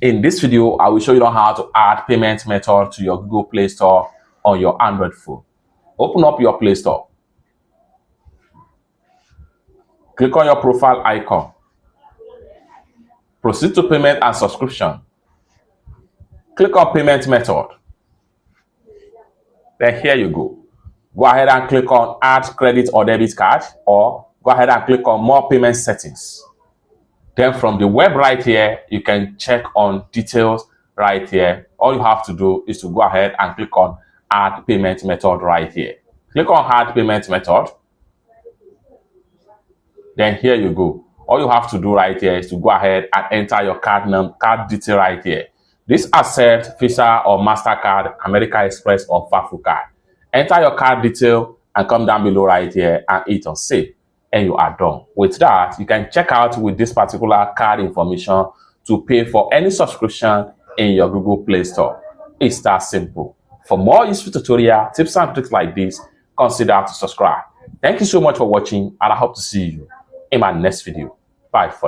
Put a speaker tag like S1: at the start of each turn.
S1: In this video, I will show you how to add payment method to your Google Play Store on your Android phone. Open up your Play Store. Click on your profile icon. Proceed to payment and subscription. Click on payment method. Then here you go. Go ahead and click on add credit or debit card, or go ahead and click on more payment settings. Then from the web right here, you can check on details right here. All you have to do is to go ahead and click on add payment method right here. Click on add payment method. Then here you go. All you have to do right here is to go ahead and enter your card detail right here. This accepts Visa or MasterCard, American Express or Fafu card. Enter your card detail and come down below right here and hit on save. And you are done. With that, you can check out with this particular card information to pay for any subscription in your Google Play Store. It's that simple. For more useful tutorial, tips and tricks like this, consider to subscribe. Thank you so much for watching, and I hope to see you in my next video. Bye for now.